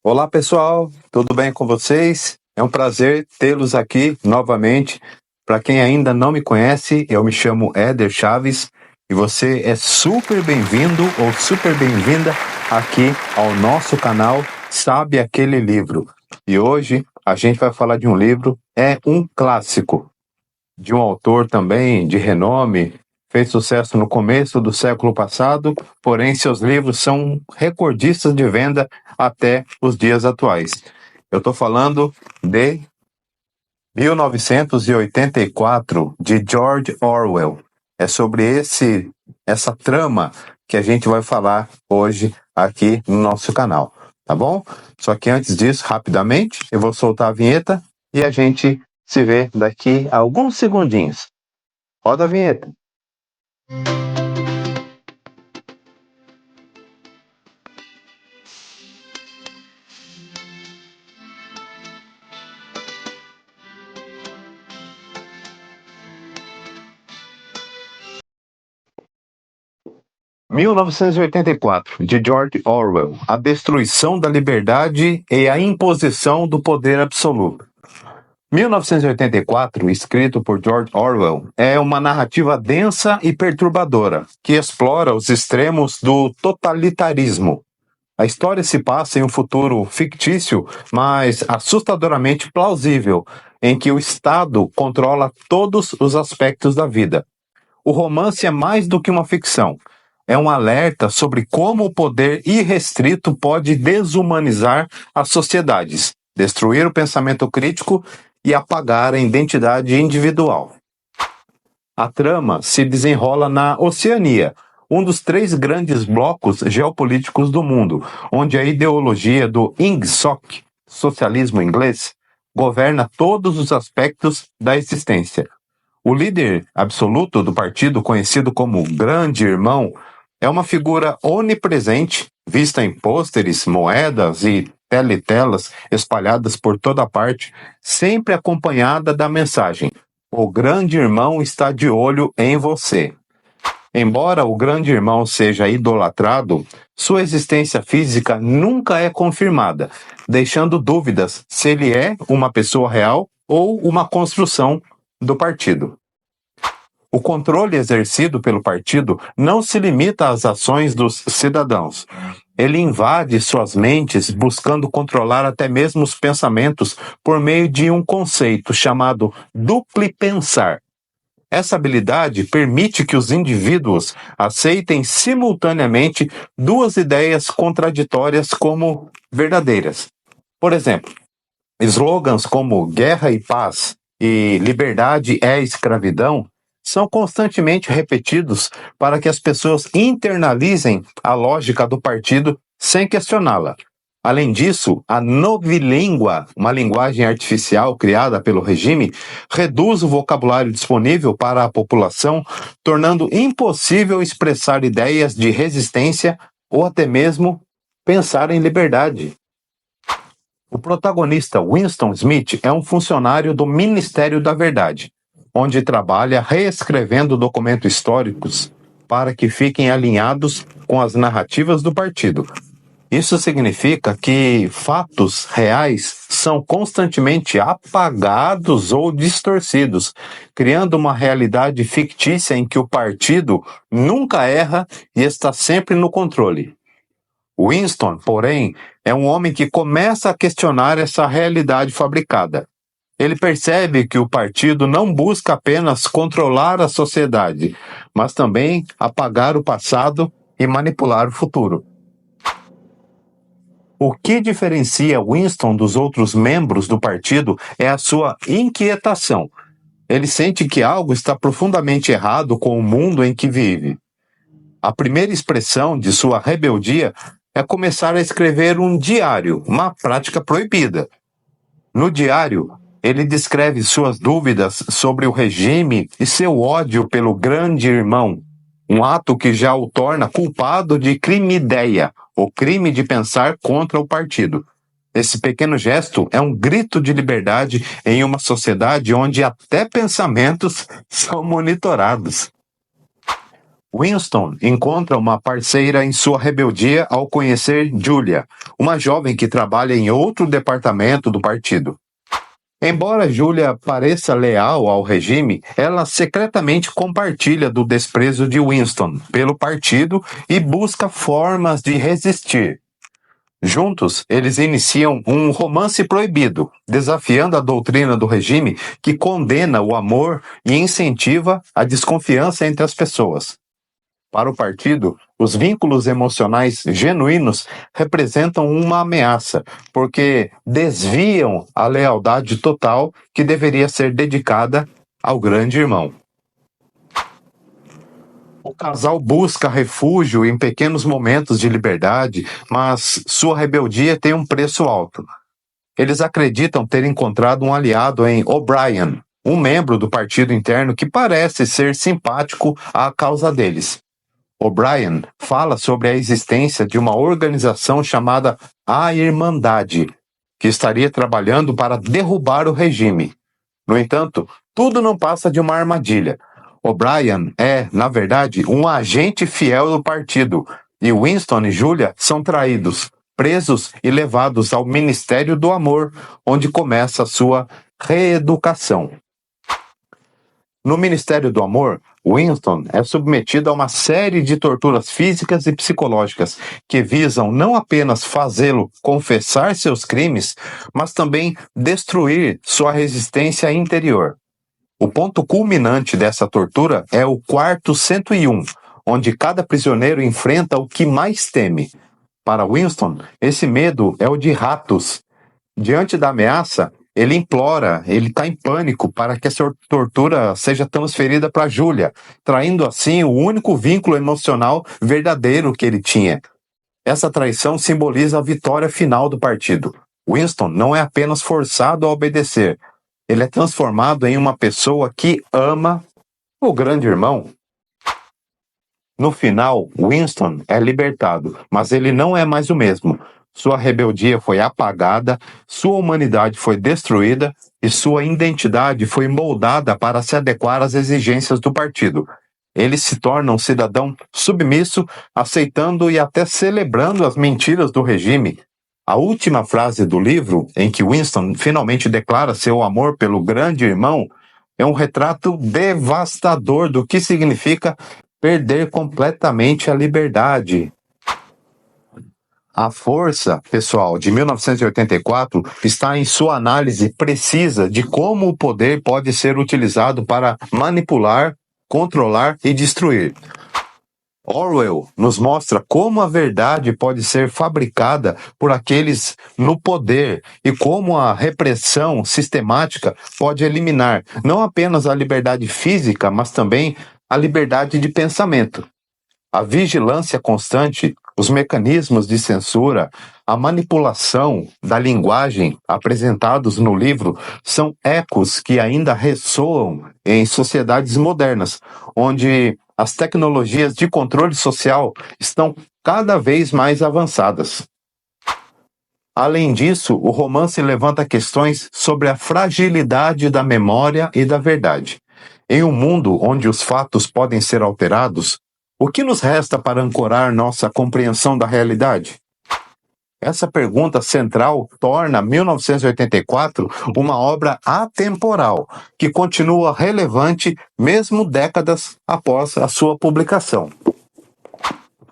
Olá pessoal, tudo bem com vocês? É um prazer tê-los aqui novamente. Para quem ainda não me conhece, eu me chamo Éder Chaves e você é super bem-vindo ou super bem-vinda aqui ao nosso canal Sabe Aquele Livro. E hoje a gente vai falar de um livro, é um clássico, de um autor também de renome, fez sucesso no começo do século passado, porém seus livros são recordistas de venda até os dias atuais. Eu estou falando de 1984, de George Orwell. É sobre essa trama que a gente vai falar hoje aqui no nosso canal, tá bom? Só que antes disso, rapidamente, eu vou soltar a vinheta e a gente se vê daqui a alguns segundinhos. Roda a vinheta. (1984) de George Orwell, A Destruição da Liberdade e a Imposição do Poder Absoluto. 1984, escrito por George Orwell, é uma narrativa densa e perturbadora, que explora os extremos do totalitarismo. A história se passa em um futuro fictício, mas assustadoramente plausível, em que o Estado controla todos os aspectos da vida. O romance é mais do que uma ficção. É um alerta sobre como o poder irrestrito pode desumanizar as sociedades, destruir o pensamento crítico e apagar a identidade individual. A trama se desenrola na Oceania, um dos 3 grandes blocos geopolíticos do mundo, onde a ideologia do Ingsoc, socialismo inglês, governa todos os aspectos da existência. O líder absoluto do partido, conhecido como Grande Irmão, é uma figura onipresente, vista em pôsteres, moedas e teletelas espalhadas por toda parte, sempre acompanhada da mensagem: o Grande Irmão está de olho em você. Embora o Grande Irmão seja idolatrado, sua existência física nunca é confirmada, deixando dúvidas se ele é uma pessoa real ou uma construção do partido. O controle exercido pelo partido não se limita às ações dos cidadãos. Ele invade suas mentes, buscando controlar até mesmo os pensamentos por meio de um conceito chamado duplipensar. Essa habilidade permite que os indivíduos aceitem simultaneamente 2 ideias contraditórias como verdadeiras. Por exemplo, slogans como guerra e paz e liberdade é escravidão são constantemente repetidos para que as pessoas internalizem a lógica do partido sem questioná-la. Além disso, a novilíngua, uma linguagem artificial criada pelo regime, reduz o vocabulário disponível para a população, tornando impossível expressar ideias de resistência ou até mesmo pensar em liberdade. O protagonista Winston Smith é um funcionário do Ministério da Verdade, onde trabalha reescrevendo documentos históricos para que fiquem alinhados com as narrativas do partido. Isso significa que fatos reais são constantemente apagados ou distorcidos, criando uma realidade fictícia em que o partido nunca erra e está sempre no controle. Winston, porém, é um homem que começa a questionar essa realidade fabricada. Ele percebe que o partido não busca apenas controlar a sociedade, mas também apagar o passado e manipular o futuro. O que diferencia Winston dos outros membros do partido é a sua inquietação. Ele sente que algo está profundamente errado com o mundo em que vive. A primeira expressão de sua rebeldia é começar a escrever um diário, uma prática proibida. No diário, ele descreve suas dúvidas sobre o regime e seu ódio pelo Grande Irmão, um ato que já o torna culpado de crime-ideia, o crime de pensar contra o partido. Esse pequeno gesto é um grito de liberdade em uma sociedade onde até pensamentos são monitorados. Winston encontra uma parceira em sua rebeldia ao conhecer Julia, uma jovem que trabalha em outro departamento do partido. Embora Julia pareça leal ao regime, ela secretamente compartilha do desprezo de Winston pelo partido e busca formas de resistir. Juntos, eles iniciam um romance proibido, desafiando a doutrina do regime que condena o amor e incentiva a desconfiança entre as pessoas. Para o partido, os vínculos emocionais genuínos representam uma ameaça, porque desviam a lealdade total que deveria ser dedicada ao grande irmão. O casal busca refúgio em pequenos momentos de liberdade, mas sua rebeldia tem um preço alto. Eles acreditam ter encontrado um aliado em O'Brien, um membro do partido interno que parece ser simpático à causa deles. O'Brien fala sobre a existência de uma organização chamada A Irmandade, que estaria trabalhando para derrubar o regime. No entanto, tudo não passa de uma armadilha. O'Brien é, na verdade, um agente fiel do partido, e Winston e Julia são traídos, presos e levados ao Ministério do Amor, onde começa a sua reeducação. No Ministério do Amor, Winston é submetido a uma série de torturas físicas e psicológicas que visam não apenas fazê-lo confessar seus crimes, mas também destruir sua resistência interior. O ponto culminante dessa tortura é o quarto 101, onde cada prisioneiro enfrenta o que mais teme. Para Winston, esse medo é o de ratos. Diante da ameaça, ele implora, ele está em pânico para que essa tortura seja transferida para Julia, traindo assim o único vínculo emocional verdadeiro que ele tinha. Essa traição simboliza a vitória final do partido. Winston não é apenas forçado a obedecer, ele é transformado em uma pessoa que ama o grande irmão. No final, Winston é libertado, mas ele não é mais o mesmo. Sua rebeldia foi apagada, sua humanidade foi destruída e sua identidade foi moldada para se adequar às exigências do partido. Ele se torna um cidadão submisso, aceitando e até celebrando as mentiras do regime. A última frase do livro, em que Winston finalmente declara seu amor pelo grande irmão, é um retrato devastador do que significa perder completamente a liberdade. A Força, pessoal, de 1984 está em sua análise precisa de como o poder pode ser utilizado para manipular, controlar e destruir. Orwell nos mostra como a verdade pode ser fabricada por aqueles no poder e como a repressão sistemática pode eliminar não apenas a liberdade física, mas também a liberdade de pensamento. A vigilância constante, os mecanismos de censura, a manipulação da linguagem apresentados no livro são ecos que ainda ressoam em sociedades modernas, onde as tecnologias de controle social estão cada vez mais avançadas. Além disso, o romance levanta questões sobre a fragilidade da memória e da verdade. Em um mundo onde os fatos podem ser alterados, o que nos resta para ancorar nossa compreensão da realidade? Essa pergunta central torna 1984 uma obra atemporal, que continua relevante mesmo décadas após a sua publicação.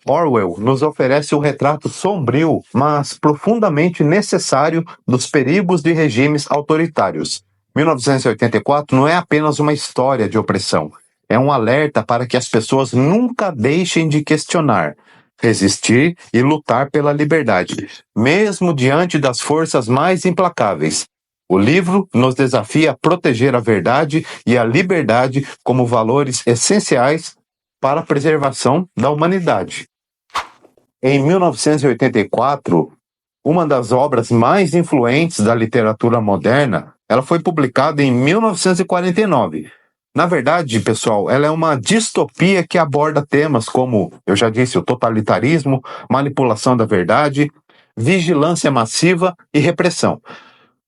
Orwell nos oferece um retrato sombrio, mas profundamente necessário dos perigos de regimes autoritários. 1984 não é apenas uma história de opressão, é um alerta para que as pessoas nunca deixem de questionar, resistir e lutar pela liberdade, mesmo diante das forças mais implacáveis. O livro nos desafia a proteger a verdade e a liberdade como valores essenciais para a preservação da humanidade. Em 1984, uma das obras mais influentes da literatura moderna, ela foi publicada em 1949. Na verdade, pessoal, ela é uma distopia que aborda temas como, eu já disse, o totalitarismo, manipulação da verdade, vigilância massiva e repressão.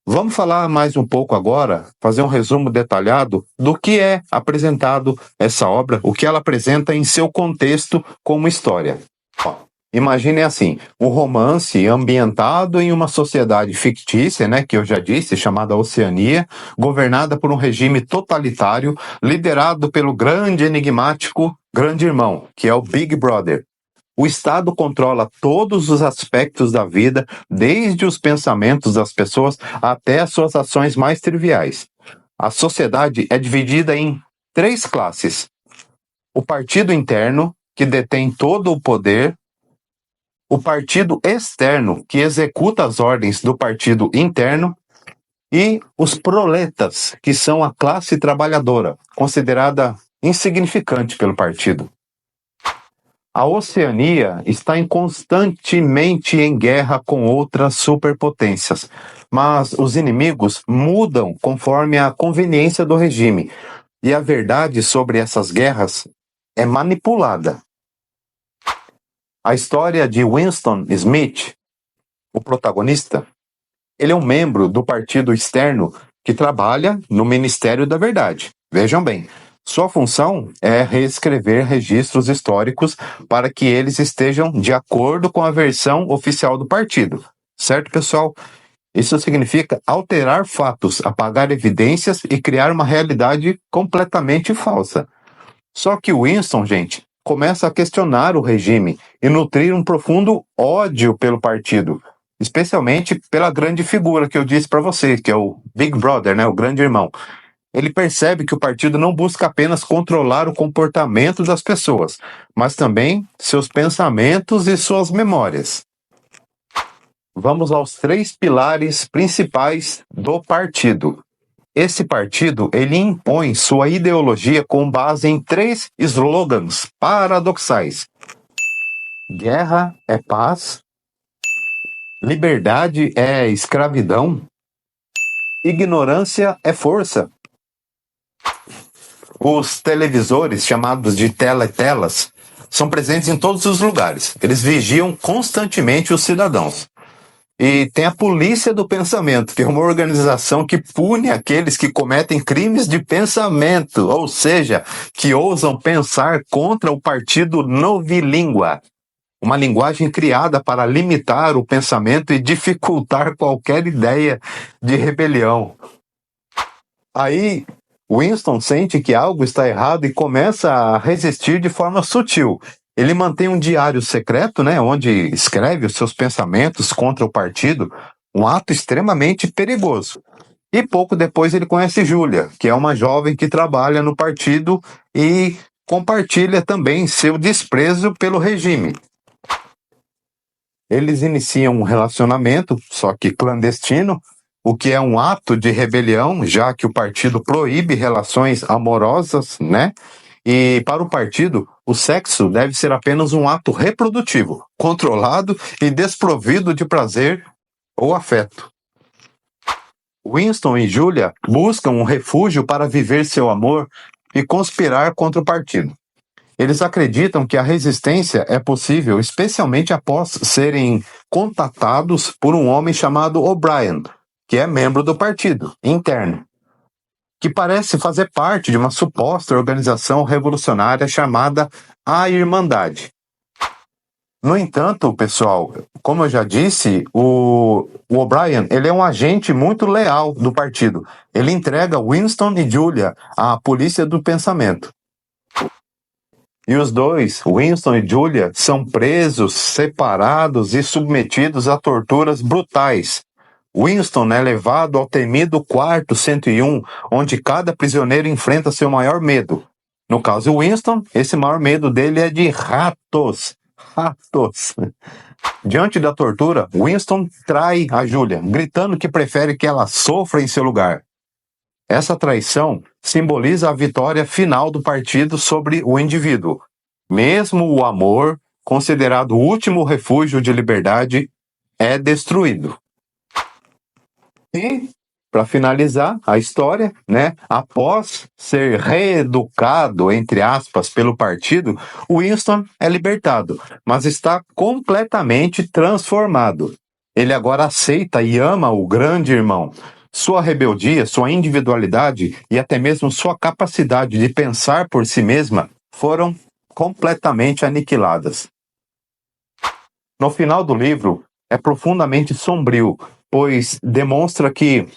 Vamos falar mais um pouco agora, fazer um resumo detalhado do que é apresentado essa obra, o que ela apresenta em seu contexto como história. Ó, imagine assim, um romance ambientado em uma sociedade fictícia, né, que eu já disse, chamada Oceania, governada por um regime totalitário, liderado pelo grande enigmático Grande Irmão, que é o Big Brother. O Estado controla todos os aspectos da vida, desde os pensamentos das pessoas até as suas ações mais triviais. A sociedade é dividida em três classes: o partido interno, que detém todo o poder, o partido externo, que executa as ordens do partido interno, e os proletas, que são a classe trabalhadora, considerada insignificante pelo partido. A Oceania está constantemente em guerra com outras superpotências, mas os inimigos mudam conforme a conveniência do regime, e a verdade sobre essas guerras é manipulada. A história de Winston Smith, o protagonista, ele é um membro do partido externo que trabalha no Ministério da Verdade. Vejam bem, sua função é reescrever registros históricos para que eles estejam de acordo com a versão oficial do partido. Certo, pessoal? Isso significa alterar fatos, apagar evidências e criar uma realidade completamente falsa. Só que Winston, gente, começa a questionar o regime e nutrir um profundo ódio pelo partido, especialmente pela grande figura que eu disse para você, que é o Big Brother, né, o Grande Irmão. Ele percebe que o partido não busca apenas controlar o comportamento das pessoas, mas também seus pensamentos e suas memórias. Vamos aos três pilares principais do partido. Esse partido, ele impõe sua ideologia com base em três slogans paradoxais: guerra é paz, liberdade é escravidão, ignorância é força. Os televisores, chamados de teletelas, são presentes em todos os lugares. Eles vigiam constantemente os cidadãos. E tem a Polícia do Pensamento, que é uma organização que pune aqueles que cometem crimes de pensamento, ou seja, que ousam pensar contra o partido novilíngua, uma linguagem criada para limitar o pensamento e dificultar qualquer ideia de rebelião. Aí, Winston sente que algo está errado e começa a resistir de forma sutil. Ele mantém um diário secreto, né, onde escreve os seus pensamentos contra o partido, um ato extremamente perigoso. E pouco depois ele conhece Julia, que é uma jovem que trabalha no partido e compartilha também seu desprezo pelo regime. Eles iniciam um relacionamento, só que clandestino, o que é um ato de rebelião, já que o partido proíbe relações amorosas, né? E para o partido, o sexo deve ser apenas um ato reprodutivo, controlado e desprovido de prazer ou afeto. Winston e Julia buscam um refúgio para viver seu amor e conspirar contra o partido. Eles acreditam que a resistência é possível, especialmente após serem contatados por um homem chamado O'Brien, que é membro do partido interno, que parece fazer parte de uma suposta organização revolucionária chamada a Irmandade. No entanto, pessoal, como eu já disse, o O'Brien, ele é um agente muito leal do partido. Ele entrega Winston e Julia à Polícia do Pensamento. E os dois, Winston e Julia, são presos, separados e submetidos a torturas brutais. Winston é levado ao temido quarto 101, onde cada prisioneiro enfrenta seu maior medo. No caso Winston, esse maior medo dele é de ratos. Ratos. Diante da tortura, Winston trai a Julia, gritando que prefere que ela sofra em seu lugar. Essa traição simboliza a vitória final do partido sobre o indivíduo. Mesmo o amor, considerado o último refúgio de liberdade, é destruído. E, para finalizar a história, né, após ser reeducado, entre aspas, pelo partido, Winston é libertado, mas está completamente transformado. Ele agora aceita e ama o grande irmão. Sua rebeldia, sua individualidade e até mesmo sua capacidade de pensar por si mesma foram completamente aniquiladas. No final do livro, é profundamente sombrio, pois demonstra que,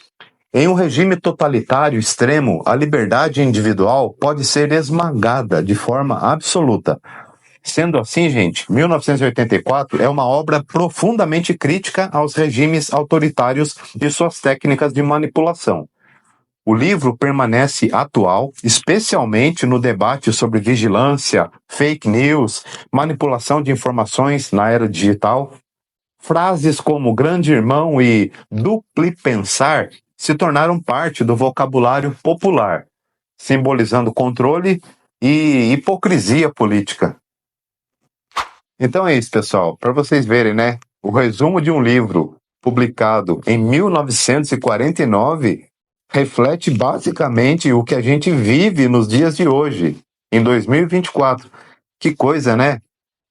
em um regime totalitário extremo, a liberdade individual pode ser esmagada de forma absoluta. Sendo assim, gente, 1984 é uma obra profundamente crítica aos regimes autoritários e suas técnicas de manipulação. O livro permanece atual, especialmente no debate sobre vigilância, fake news, manipulação de informações na era digital. Frases como grande irmão e dupli pensar se tornaram parte do vocabulário popular, simbolizando controle e hipocrisia política. Então é isso, pessoal. Para vocês verem, né? O resumo de um livro publicado em 1949 reflete basicamente o que a gente vive nos dias de hoje, em 2024. Que coisa, né?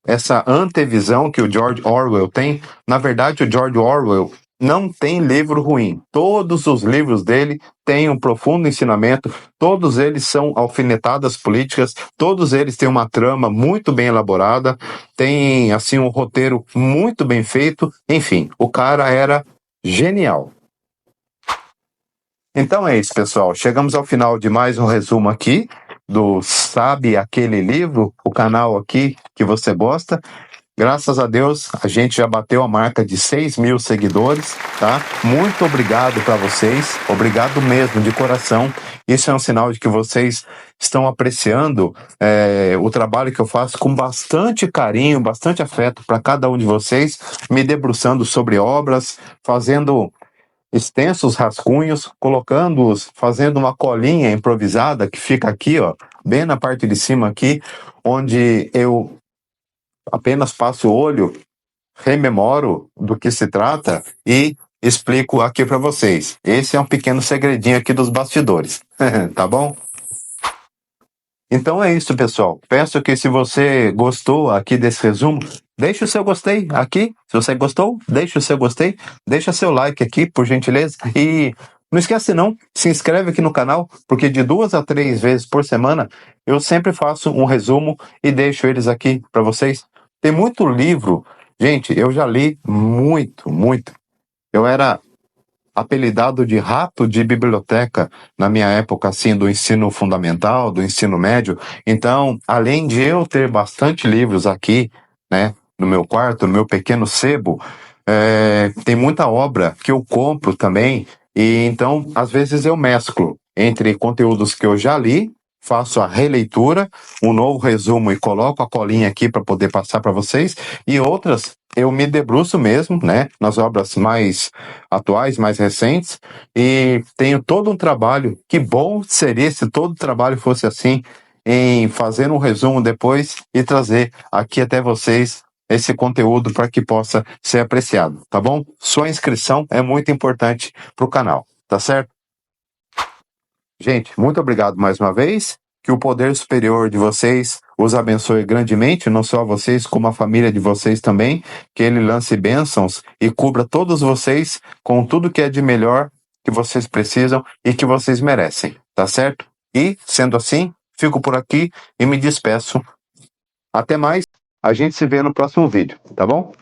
Essa antevisão que o George Orwell tem. Na verdade, o George Orwell não tem livro ruim. Todos os livros dele têm um profundo ensinamento, todos eles são alfinetadas políticas, todos eles têm uma trama muito bem elaborada, tem assim um roteiro muito bem feito. Enfim, o cara era genial. Então é isso, pessoal. Chegamos ao final de mais um resumo aqui do Sabe Aquele Livro, o canal aqui que você gosta. Graças a Deus, a gente já bateu a marca de 6.000 seguidores, tá? Muito obrigado para vocês, obrigado mesmo, de coração. Isso é um sinal de que vocês estão apreciando o trabalho que eu faço com bastante carinho, bastante afeto para cada um de vocês, me debruçando sobre obras, fazendo extensos rascunhos, colocando-os, fazendo uma colinha improvisada que fica aqui, ó, bem na parte de cima aqui, onde eu apenas passo o olho, rememoro do que se trata e explico aqui para vocês. Esse é um pequeno segredinho aqui dos bastidores, tá bom? Então é isso, pessoal. Peço que se você gostou aqui desse resumo, deixe o seu gostei aqui. Se você gostou, deixe o seu gostei, deixa seu like aqui, por gentileza. E não esquece não, se inscreve aqui no canal, porque de 2 a 3 vezes por semana eu sempre faço um resumo e deixo eles aqui para vocês. Tem muito livro. Gente, eu já li muito, muito. Eu era apelidado de rato de biblioteca na minha época, assim, do ensino fundamental, do ensino médio. Então, além de eu ter bastante livros aqui, né, no meu quarto, no meu pequeno sebo, tem muita obra que eu compro também, e então, às vezes eu mesclo entre conteúdos que eu já li, faço a releitura, um novo resumo e coloco a colinha aqui para poder passar para vocês, e outras eu me debruço mesmo, né, nas obras mais atuais, mais recentes, e tenho todo um trabalho. Que bom seria se todo o trabalho fosse assim, em fazer um resumo depois e trazer aqui até vocês esse conteúdo para que possa ser apreciado, tá bom? Sua inscrição é muito importante para o canal, tá certo? Gente, muito obrigado mais uma vez. Que o poder superior de vocês os abençoe grandemente, não só vocês, como a família de vocês também. Que ele lance bênçãos e cubra todos vocês com tudo que é de melhor que vocês precisam e que vocês merecem, tá certo? E, sendo assim, fico por aqui e me despeço. Até mais. A gente se vê no próximo vídeo, tá bom?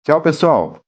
Tchau, pessoal.